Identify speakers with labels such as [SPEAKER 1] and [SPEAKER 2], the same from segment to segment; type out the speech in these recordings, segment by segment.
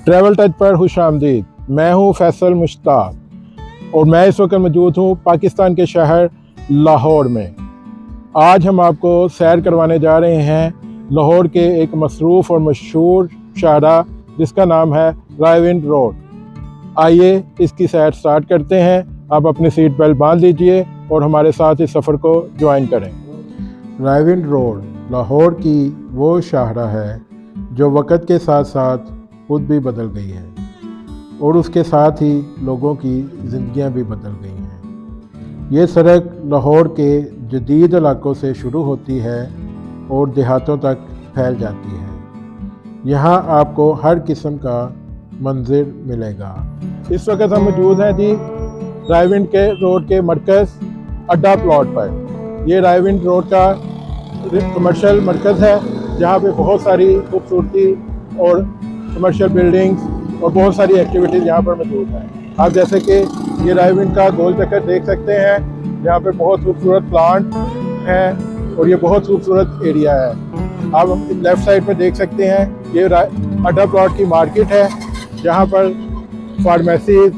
[SPEAKER 1] Travel touch पर खुश आमदीद। मैं हूँ फैसल मुश्ताक और मैं इस वक्त मौजूद हूँ पाकिस्तान के शहर लाहौर में। आज हम आपको सैर करवाने जा रहे हैं लाहौर के एक मसरूफ़ और मशहूर शाहरा जिसका नाम है रायविंड रोड। आइए इसकी सैर स्टार्ट करते हैं। आप अपनी सीट बेल्ट बांध लीजिए और हमारे साथ इस सफ़र को ज्वाइन करें। रायविंड रोड लाहौर की वो शाहरा है जो वक़्त के साथ साथ खुद भी बदल गई है और उसके साथ ही लोगों की ज़िंदगियां भी बदल गई हैं। ये सड़क लाहौर के जदीद इलाकों से शुरू होती है और देहातों तक फैल जाती है। यहाँ आपको हर किस्म का मंजिर मिलेगा। इस वक्त हम मौजूद हैं जी रायविंड के रोड के मरकज़ अड्डा प्लॉट पर। ये रायविंड रोड का कमर्शियल मरकज़ है जहाँ पे बहुत सारी खूबसूरती और कमर्शियल बिल्डिंग्स और बहुत सारी एक्टिविटीज़ यहाँ पर मौजूद हैं। आप जैसे कि ये रायविंड का गोल चक्कर देख सकते हैं, यहाँ पे बहुत खूबसूरत प्लांट हैं और ये बहुत खूबसूरत एरिया है। आप लेफ़्ट साइड में देख सकते हैं ये अड्डा प्लॉट की मार्केट है जहाँ पर फार्मेसीज,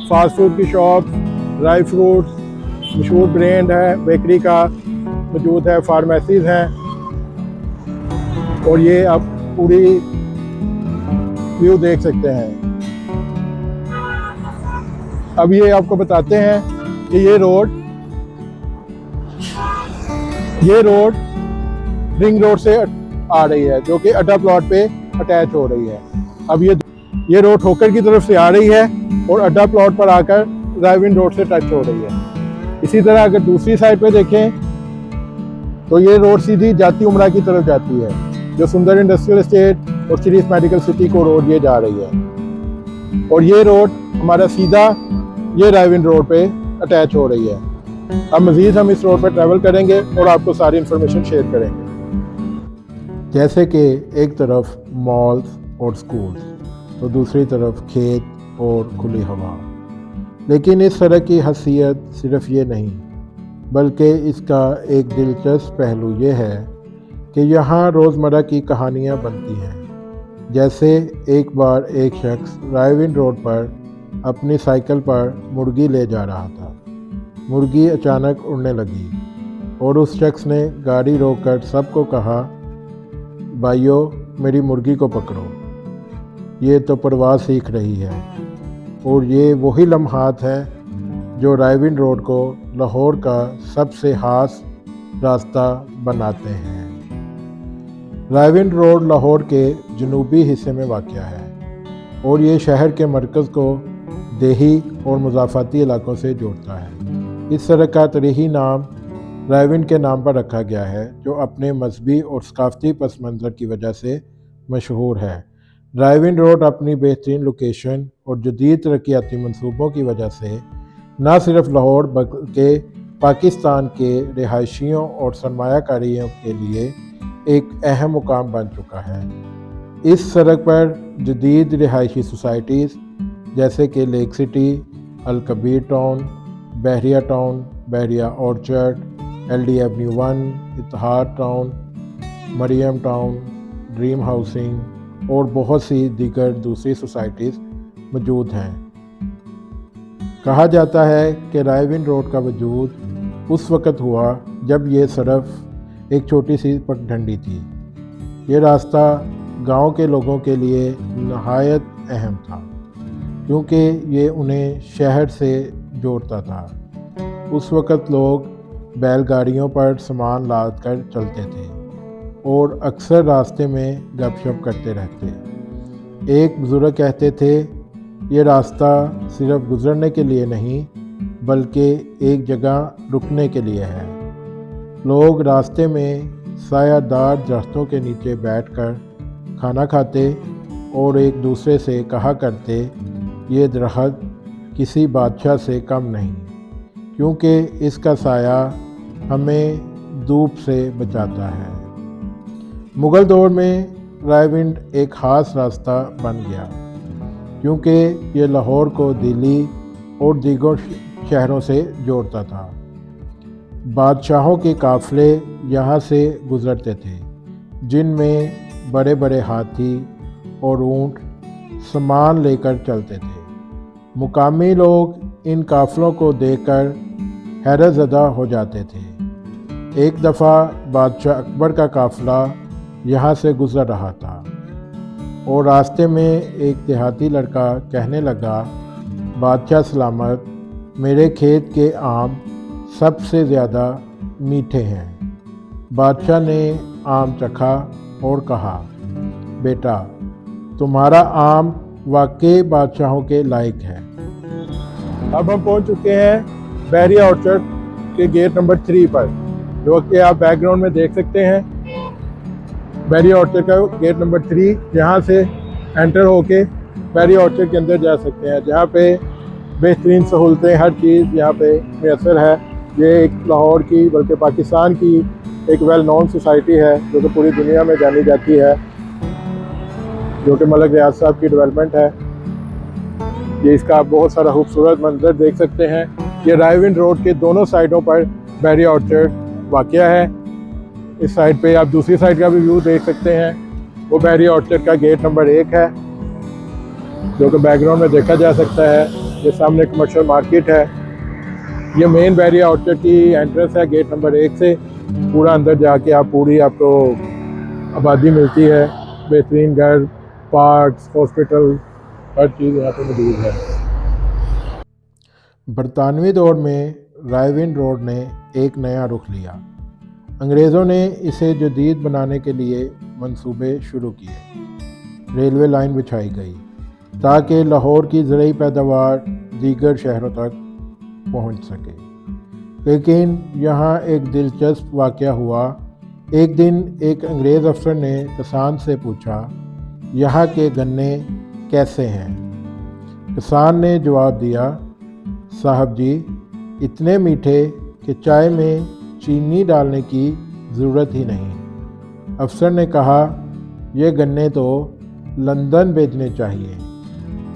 [SPEAKER 1] फास्ट फूड की शॉप, ड्राई फ्रूट्स, मशहूर ब्रांड है बेकरी का मौजूद है, फार्मेसीज हैं और ये आप पूरी व्यू देख सकते हैं। अब ये आपको बताते हैं कि ये रोड रिंग रोड से आ रही है जो कि अड्डा प्लॉट पे अटैच हो रही है। अब ये रोड ठोकर की तरफ से आ रही है और अड्डा प्लॉट पर आकर रायविंड रोड से टच हो रही है। इसी तरह अगर दूसरी साइड पे देखें तो ये रोड सीधी जाती उमरा की तरफ जाती है जो सुंदर इंडस्ट्रियल एस्टेट और शरीफ मेडिकल सिटी को रोड ये जा रही है और ये रोड हमारा सीधा ये रायविंड रोड पे अटैच हो रही है। अब मज़ीद हम इस रोड पर ट्रैवल करेंगे और आपको सारी इन्फॉर्मेशन शेयर करेंगे। जैसे कि एक तरफ मॉल्स और स्कूल्स तो दूसरी तरफ खेत और खुली हवा। लेकिन इस सड़क की हसीयत सिर्फ ये नहीं बल्कि इसका एक दिलचस्प पहलू ये है कि यहाँ रोज़मर्रा की कहानियाँ बनती हैं। जैसे एक बार एक शख्स रायविंड रोड पर अपनी साइकिल पर मुर्गी ले जा रहा था। मुर्गी अचानक उड़ने लगी और उस शख्स ने गाड़ी रोककर सबको कहा, भाइयों मेरी मुर्गी को पकड़ो, ये तो परवाज़ सीख रही है। और ये वही लम्हात हैं जो रायविंड रोड को लाहौर का सबसे खास रास्ता बनाते हैं। रायविंड रोड लाहौर के जनूबी हिस्से में वाक़या है और ये शहर के मरकज़ को देही और मुज़ाफ़ाती इलाकों से जोड़ता है। इस सड़क का तारीख़ी नाम रायविंड के नाम पर रखा गया है जो अपने मजहबी और सकाफ़ती पस मंज़र की वजह से मशहूर है। रायविंड रोड अपनी बेहतरीन लोकेशन और जदीद तरक्याती मनसूबों की वजह से न सिर्फ लाहौर बल्कि पाकिस्तान के रिहायशियों और सरमायाकारियों के लिए एक अहम मुकाम बन चुका है। इस सड़क पर जदीद रिहायशी सोसाइटीज़ जैसे कि lake city, Al Kabir town, Bahria orchard, LD avenue 1, Ittehad town, Maryam town, dream housing और बहुत सी दीगर दूसरी सोसाइटीज़ मौजूद हैं। कहा जाता है कि रायविंड रोड का वजूद उस वक़्त हुआ जब ये सड़क एक छोटी सी पगडंडी थी। ये रास्ता गांव के लोगों के लिए नहायत अहम था क्योंकि ये उन्हें शहर से जोड़ता था। उस वक़्त लोग बैलगाड़ियों पर सामान लाद कर चलते थे और अक्सर रास्ते में गपशप करते रहते। एक बुज़ुर्ग कहते थे ये रास्ता सिर्फ गुज़रने के लिए नहीं बल्कि एक जगह रुकने के लिए है। लोग रास्ते में सायादार दरख्तों के नीचे बैठकर खाना खाते और एक दूसरे से कहा करते, ये दरख्त किसी बादशाह से कम नहीं क्योंकि इसका साया हमें धूप से बचाता है। मुग़ल दौर में रायविंड एक ख़ास रास्ता बन गया क्योंकि ये लाहौर को दिल्ली और दीगर शहरों से जोड़ता था। बादशाहों के काफ़िले यहाँ से गुज़रते थे जिनमें बड़े बड़े हाथी और ऊँट
[SPEAKER 2] सामान लेकर चलते थे। मुकामी लोग इन काफ़िलों को देखकर हैरत ज़दा हो जाते थे। एक दफ़ा बादशाह अकबर का काफ़िला यहाँ से गुज़र रहा था और रास्ते में एक देहाती लड़का कहने लगा, बादशाह सलामत, मेरे खेत के आम सबसे ज़्यादा मीठे हैं। बादशाह ने आम चखा और कहा, बेटा, तुम्हारा आम वाकई बादशाहों के लायक है।
[SPEAKER 1] अब हम पहुंच चुके हैं बहरिया ऑर्चर्ड के गेट नंबर 3 पर, जो कि आप बैकग्राउंड में देख सकते हैं। बहरिया ऑर्चर्ड का गेट नंबर 3, यहाँ से एंटर होके बहरिया ऑर्चर्ड के अंदर जा सकते हैं, जहाँ पे बेहतरीन सहूलतें, हर चीज़ यहाँ पे मैसर है। ये एक लाहौर की बल्कि पाकिस्तान की एक वेल नोन सोसाइटी है, जो कि पूरी दुनिया में जानी जाती है, जो कि मलिक रियाज साहब की डेवलपमेंट है। ये इसका आप बहुत सारा खूबसूरत मंजर देख सकते हैं। ये रायविंड रोड के दोनों साइडों पर बहरिया ऑर्चर्ड वाक़या है। इस साइड पे आप दूसरी साइड का भी व्यू देख सकते हैं। वो बहरिया ऑर्चर्ड का गेट नंबर 1 है, जो कि बैकग्राउंड में देखा जा सकता है। ये सामने कमर्शियल मार्केट है। ये मेन बहरिया ऑर्चर्ड की एंट्रेंस है गेट नंबर 1 से। पूरा अंदर जाके आपको आबादी मिलती है, बेहतरीन घर, पार्क्स, हॉस्पिटल, हर चीज़ यहाँ पे मौजूद है।
[SPEAKER 2] बरतानवी दौर में रायविंड रोड ने एक नया रुख लिया। अंग्रेज़ों ने इसे जदीद बनाने के लिए मंसूबे शुरू किए। रेलवे लाइन बिछाई गई ताकि लाहौर की ज़रूरी पैदावार दीगर शहरों तक पहुंच सके। लेकिन यहाँ एक दिलचस्प वाक़या हुआ। एक दिन एक अंग्रेज़ अफसर ने किसान से पूछा, यहाँ के गन्ने कैसे हैं? किसान ने जवाब दिया, साहब जी, इतने मीठे कि चाय में चीनी डालने की ज़रूरत ही नहीं। अफसर ने कहा, ये गन्ने तो लंदन भेजने चाहिए।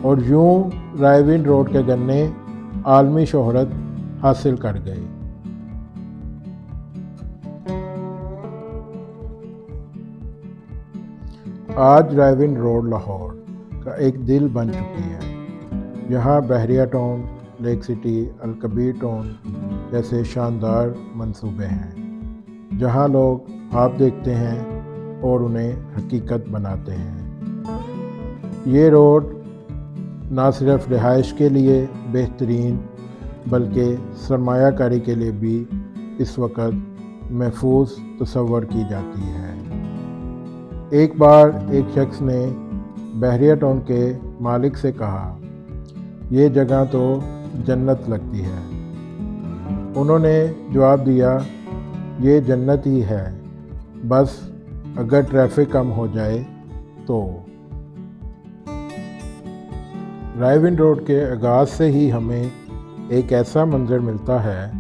[SPEAKER 2] और यूं रायविंड रोड के गन्ने आलमी शोहरत हासिल कर गए। आज रायविंड रोड लाहौर का एक दिल बन चुकी है। यहाँ Bahria town, lake city, Alkabir town जैसे शानदार मंसूबे हैं, जहाँ लोग ख्वाब देखते हैं और उन्हें हकीकत बनाते हैं। ये रोड ना सिर्फ रिहाइश के लिए बेहतरीन बल्कि सरमायाकारी के लिए भी इस वक्त महफूज तस्वर की जाती है। एक बार एक शख्स ने बहरिया टाउन के मालिक से कहा, ये जगह तो जन्नत लगती है। उन्होंने जवाब दिया, ये जन्नत ही है, बस अगर ट्रैफिक कम हो जाए तो। रायविंड रोड के आगाज़ से ही हमें एक ऐसा मंजर मिलता है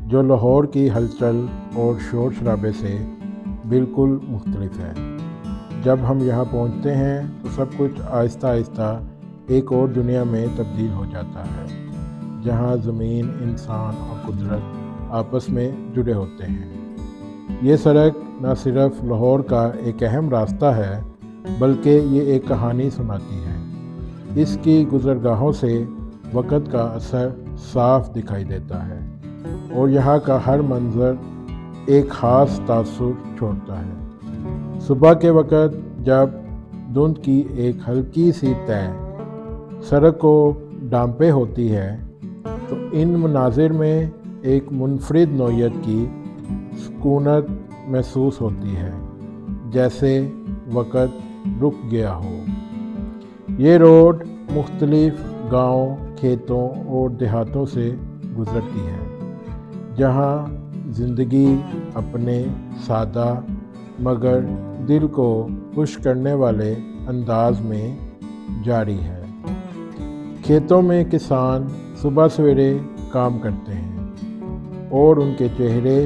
[SPEAKER 2] जो लाहौर की हलचल और शोर शराबे से बिल्कुल मुख्तलिफ है। जब हम यहाँ पहुँचते हैं तो सब कुछ आहिस्ता आहिस्ता एक और दुनिया में तब्दील हो जाता है, जहाँ ज़मीन, इंसान और कुदरत आपस में जुड़े होते हैं। ये सड़क न सिर्फ लाहौर का एक अहम रास्ता है, बल्कि ये एक कहानी सुनाती है। इसकी गुज़रगाहों से वक़्त का असर साफ दिखाई देता है और यहाँ का हर मंज़र एक ख़ास तासुर छोड़ता है। सुबह के वक़्त जब धुंध की एक हल्की सी तय सड़क को ढांपे होती है, तो इन मनाजिर में एक मुनफरिद नौइयत की सुकूनत महसूस होती है, जैसे वक़्त रुक गया हो। ये रोड मुख्तलिफ गांव, खेतों और देहातों से गुज़रती है, जहां ज़िंदगी अपने सादा मगर दिल को खुश करने वाले अंदाज में जारी है। खेतों में किसान सुबह सवेरे काम करते हैं और उनके चेहरे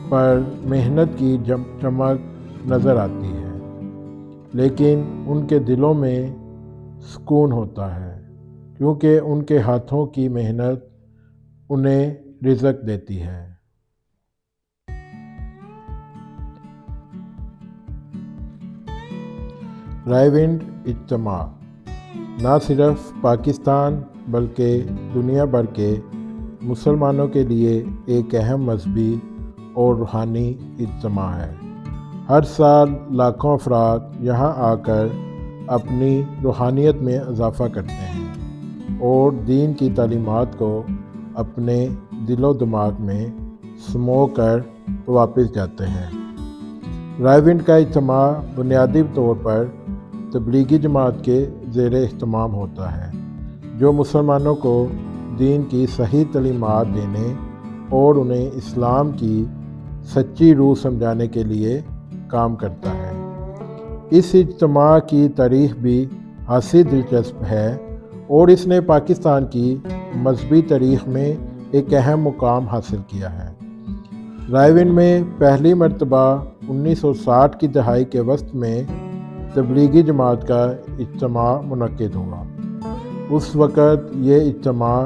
[SPEAKER 2] पर मेहनत की चमक नज़र आती है, लेकिन उनके दिलों में सुकून होता है, क्योंकि उनके हाथों की मेहनत उन्हें रिज़्क देती है। रायविंड اجتماع نہ صرف پاکستان بلکہ دنیا بھر کے مسلمانوں کے لیے ایک اہم مذہبی اور روحانی اجتماع ہے۔ ہر سال لاکھوں افراد یہاں آ کر اپنی روحانیت میں اضافہ کرتے ہیں اور دین کی تعلیمات کو اپنے دل و دماغ میں سمو کر واپس جاتے ہیں۔ رائیونڈ کا اجتماع بنیادی طور پر تبلیغی جماعت کے زیر اہتمام ہوتا ہے، جو مسلمانوں کو دین کی صحیح تعلیمات دینے اور انہیں اسلام کی سچی روح سمجھانے کے لیے کام کرتا ہے۔ اس اجتماع کی تاریخ بھی خاصی دلچسپ ہے اور اس نے پاکستان کی مذہبی تاریخ میں ایک اہم مقام حاصل کیا ہے۔ رائیونڈ میں پہلی مرتبہ 1960 کی دہائی کے وسط میں تبلیغی جماعت کا اجتماع منعقد ہوا۔ اس وقت یہ اجتماع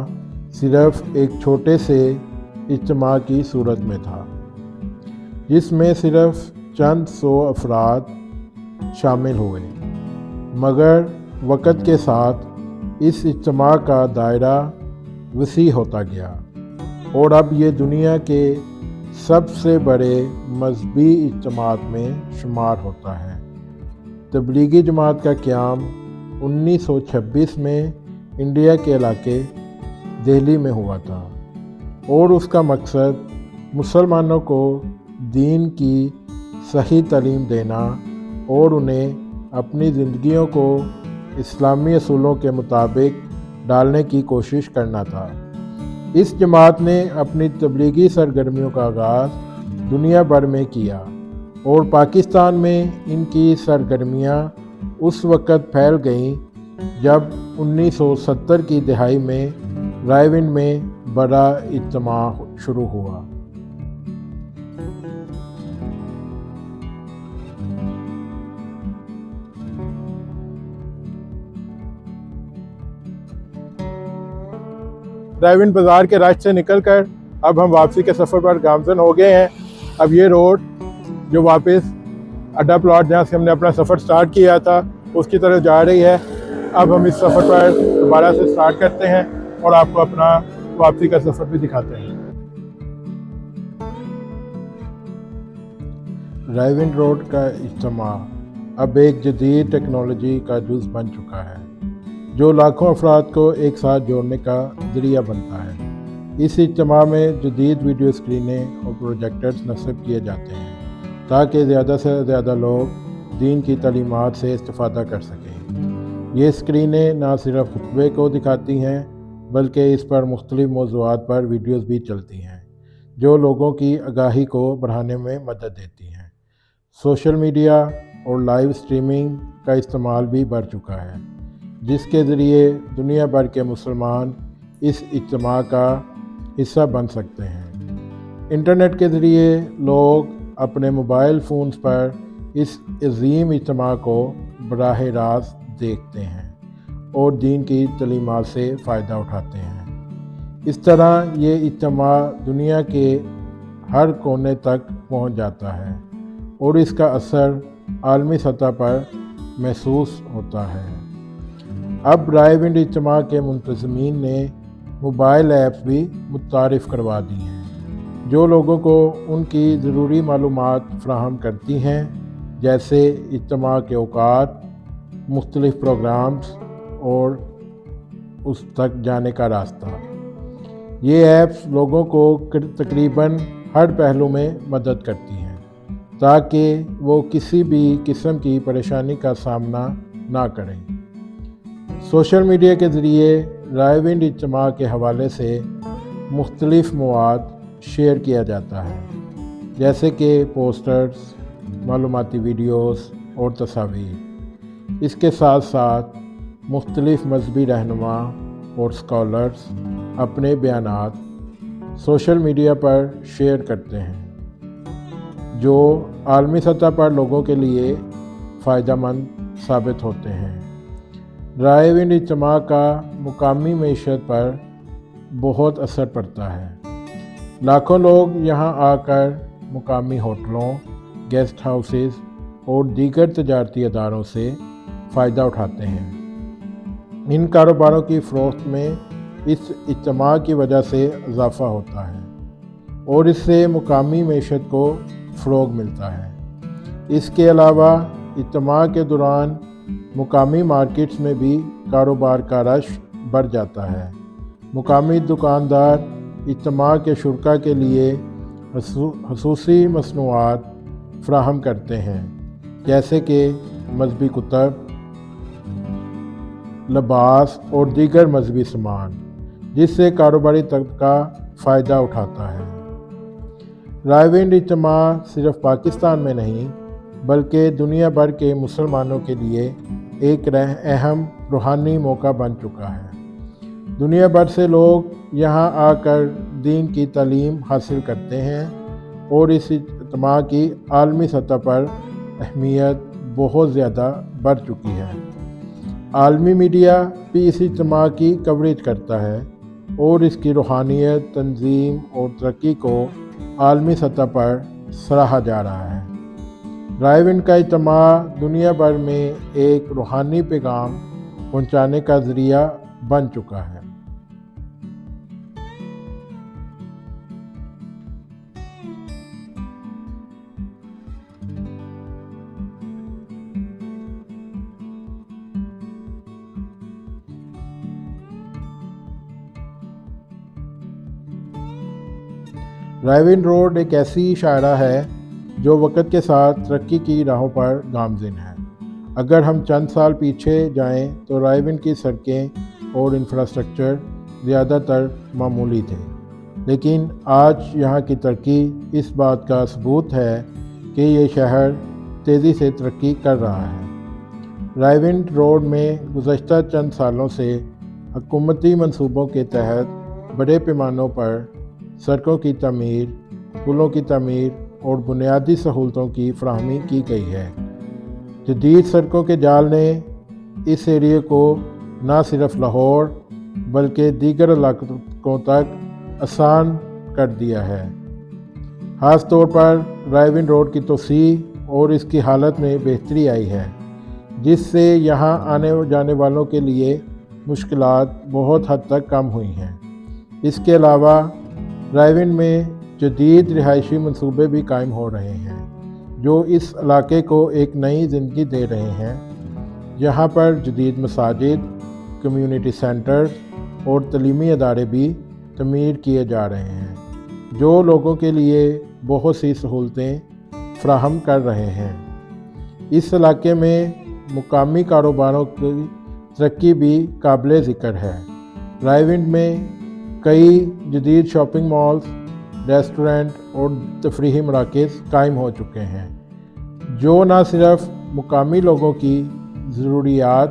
[SPEAKER 2] صرف ایک چھوٹے سے اجتماع کی صورت میں تھا، جس میں صرف چند سو افراد شامل ہوئے، مگر وقت کے ساتھ اس اجتماع کا دائرہ وسیع ہوتا گیا اور اب یہ دنیا کے سب سے بڑے مذہبی اجتماعات میں شمار ہوتا ہے۔ تبلیغی جماعت کا قیام 1926 میں انڈیا کے علاقے دہلی میں ہوا تھا اور اس کا مقصد مسلمانوں کو دین کی صحیح تعلیم دینا اور انہیں اپنی زندگیوں کو اسلامی اصولوں کے مطابق ڈالنے کی کوشش کرنا تھا۔ اس جماعت نے اپنی تبلیغی سرگرمیوں کا آغاز دنیا بھر میں کیا اور پاکستان میں ان کی سرگرمیاں اس وقت پھیل گئیں جب 1970 کی دہائی میں رائیونڈ میں بڑا اجتماع شروع ہوا۔
[SPEAKER 1] رائیونڈ بازار کے رش سے نکل کر اب ہم واپسی کے سفر پر گامزن ہو گئے ہیں۔ اب یہ روڈ جو واپس اڈا پلاٹ جہاں سے ہم نے اپنا سفر سٹارٹ کیا تھا اس کی طرف جا رہی ہے۔ اب ہم اس سفر پر دوبارہ سے سٹارٹ کرتے ہیں اور آپ کو اپنا واپسی کا سفر بھی دکھاتے ہیں۔
[SPEAKER 2] رائیونڈ روڈ کا اجتماع اب ایک جدید ٹیکنالوجی کا جز بن چکا ہے، جو لاکھوں افراد کو ایک ساتھ جوڑنے کا ذریعہ بنتا ہے۔ اس اجتماع میں جدید ویڈیو اسکرینیں اور پروجیکٹرز نصب کیے جاتے ہیں تاکہ زیادہ سے زیادہ لوگ دین کی تعلیمات سے استفادہ کر سکیں۔ یہ اسکرینیں نہ صرف خطبے کو دکھاتی ہیں بلکہ اس پر مختلف موضوعات پر ویڈیوز بھی چلتی ہیں، جو لوگوں کی آگاہی کو بڑھانے میں مدد دیتی ہیں۔ سوشل میڈیا اور لائیو اسٹریمنگ کا استعمال بھی بڑھ چکا ہے، جس کے ذریعے دنیا بھر کے مسلمان اس اجتماع کا حصہ بن سکتے ہیں۔ انٹرنیٹ کے ذریعے لوگ اپنے موبائل فونز پر اس عظیم اجتماع کو براہ راست دیکھتے ہیں اور دین کی تعلیمات سے فائدہ اٹھاتے ہیں۔ اس طرح یہ اجتماع دنیا کے ہر کونے تک پہنچ جاتا ہے اور اس کا اثر عالمی سطح پر محسوس ہوتا ہے۔ اب رائیونڈ اجتماع کے منتظمین نے موبائل ایپس بھی متعارف کروا دی ہیں، جو لوگوں کو ان کی ضروری معلومات فراہم کرتی ہیں، جیسے اجتماع کے اوقات، مختلف پروگرامز اور اس تک جانے کا راستہ۔ یہ ایپس لوگوں کو تقریباً ہر پہلو میں مدد کرتی ہیں تاکہ وہ کسی بھی قسم کی پریشانی کا سامنا نہ کریں۔ سوشل میڈیا کے ذریعے رائیونڈ اجتماع کے حوالے سے مختلف مواد شیئر کیا جاتا ہے، جیسے کہ پوسٹرز، معلوماتی ویڈیوز اور تصاویر۔ اس کے ساتھ ساتھ مختلف مذہبی رہنما اور اسکالرز اپنے بیانات سوشل میڈیا پر شیئر کرتے ہیں، جو عالمی سطح پر لوگوں کے لیے فائدہ مند ثابت ہوتے ہیں۔ رائیونڈ اجتماع کا مقامی معیشت پر بہت اثر پڑتا ہے۔ لاکھوں لوگ یہاں آ کر مقامی ہوٹلوں، گیسٹ ہاؤسز اور دیگر تجارتی اداروں سے फ़ायदा उठाते हैं। इन कारोबारों की फ़रोख्त में इस इज्तिमा की वजह से इजाफ़ा होता है और इससे मुकामी मईशत को फ़रोग़ मिलता है। इसके अलावा इज्तिमा के दौरान मुकामी मार्केट्स में भी कारोबार का रश बढ़ जाता है। मुकामी दुकानदार इज्तिमा के शुरका के लिए खसूसी मसनूआत फ़राहम करते हैं, जैसे कि मजहबी कुतब, लिबास और दीगर मजहबी सामान, जिससे कारोबारी तबका फ़ायदा उठाता है। रायविंड इज्तिमा सिर्फ पाकिस्तान में नहीं बल्कि दुनिया भर के मुसलमानों के लिए एक अहम रूहानी मौका बन चुका है। दुनिया भर से लोग यहाँ आकर दीन की तालीम हासिल करते हैं और इस इज्तिमा की आलमी सतह पर अहमियत बहुत ज़्यादा बढ़ चुकी है। आलमी मीडिया भी इस इज्तिमा की कवरेज करता है और इसकी रूहानियत, तंजीम और तरक्की को आलमी सतह पर सराहा जा रहा है। रायविंड का इज्तिमा दुनिया भर में एक रूहानी पैगाम पहुँचाने का ज़रिया बन चुका है। रायविंड रोड एक ऐसी शायरा है जो वक़्त के साथ तरक्की की राहों पर गामज़िन है। अगर हम चंद साल पीछे जाएं तो रायविंड की सड़कें और इंफ्रास्ट्रक्चर ज़्यादातर मामूली थे, लेकिन आज यहाँ की तरक्की इस बात का सबूत है कि ये शहर तेज़ी से तरक्की कर रहा है। रायविंड रोड में गुज़श्ता चंद सालों से हुकूमती मंसूबों के तहत बड़े पैमानों पर सड़कों की तमीर, पुलों की तमीर और बुनियादी सहूलतों की फराहमी की गई है। जदीद सड़कों के जाल ने इस एरिया को न सिर्फ लाहौर बल्कि दीगर इलाकों तक आसान कर दिया है। ख़ास तौर पर रायविंड रोड की तोसी और इसकी हालत में बेहतरी आई है, जिससे यहाँ आने जाने वालों के लिए मुश्किलात बहुत हद तक कम हुई हैं। इसके अलावा रायविंड में जदीद रिहायशी मंसूबे भी कायम हो रहे हैं, जो इस इलाके को एक नई ज़िंदगी दे रहे हैं। यहाँ पर जदीद मसाजिद, कम्युनिटी सेंटर्स और तलीमी अदारे भी तमीर किए जा रहे हैं, जो लोगों के लिए बहुत सी सहूलतें फराहम कर रहे हैं। इस इलाके में मुकामी कारोबारों की तरक्की भी काबिल ज़िक्र है। रायविंड में कई जदीद शॉपिंग मॉल्स, रेस्टोरेंट और तफरीही मराकज़ कायम हो चुके हैं, जो न सिर्फ मुकामी लोगों की ज़रूरियात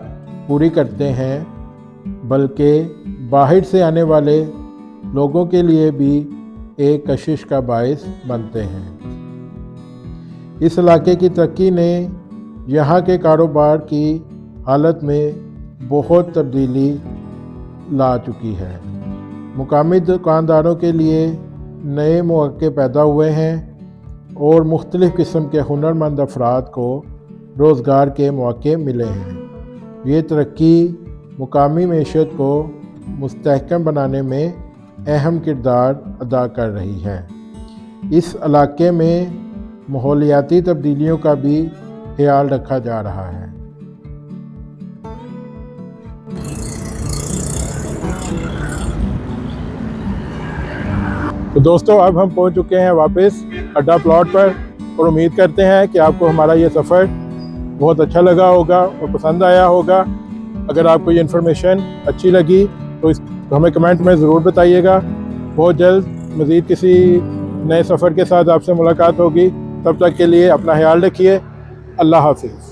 [SPEAKER 2] पूरी करते हैं बल्कि बाहर से आने वाले लोगों के लिए भी एक कशिश का बायस बनते हैं। इस इलाके की तरक्की ने यहाँ के कारोबार की हालत में बहुत तब्दीली ला चुकी है। मुकामी दुकानदारों के लिए नए मौके पैदा हुए हैं और मुख्तलिफ़ किस्म के हुनरमंद अफराद को रोज़गार के मौके मिले हैं। ये तरक्की मुकामी मईशत को मुस्तहकम बनाने में अहम किरदार अदा कर रही है। इस इलाके में माहौलियाती तब्दीलियों का भी ख्याल रखा जा रहा है।
[SPEAKER 1] तो दोस्तों, अब हम पहुंच चुके हैं वापस अड्डा प्लॉट पर और उम्मीद करते हैं कि आपको हमारा ये सफ़र बहुत अच्छा लगा होगा और पसंद आया होगा। अगर आपको ये इन्फॉर्मेशन अच्छी लगी तो हमें कमेंट में ज़रूर बताइएगा। बहुत जल्द मज़ीद किसी नए सफ़र के साथ आपसे मुलाकात होगी। तब तक के लिए अपना ख्याल रखिए। अल्लाह हाफ़िज़।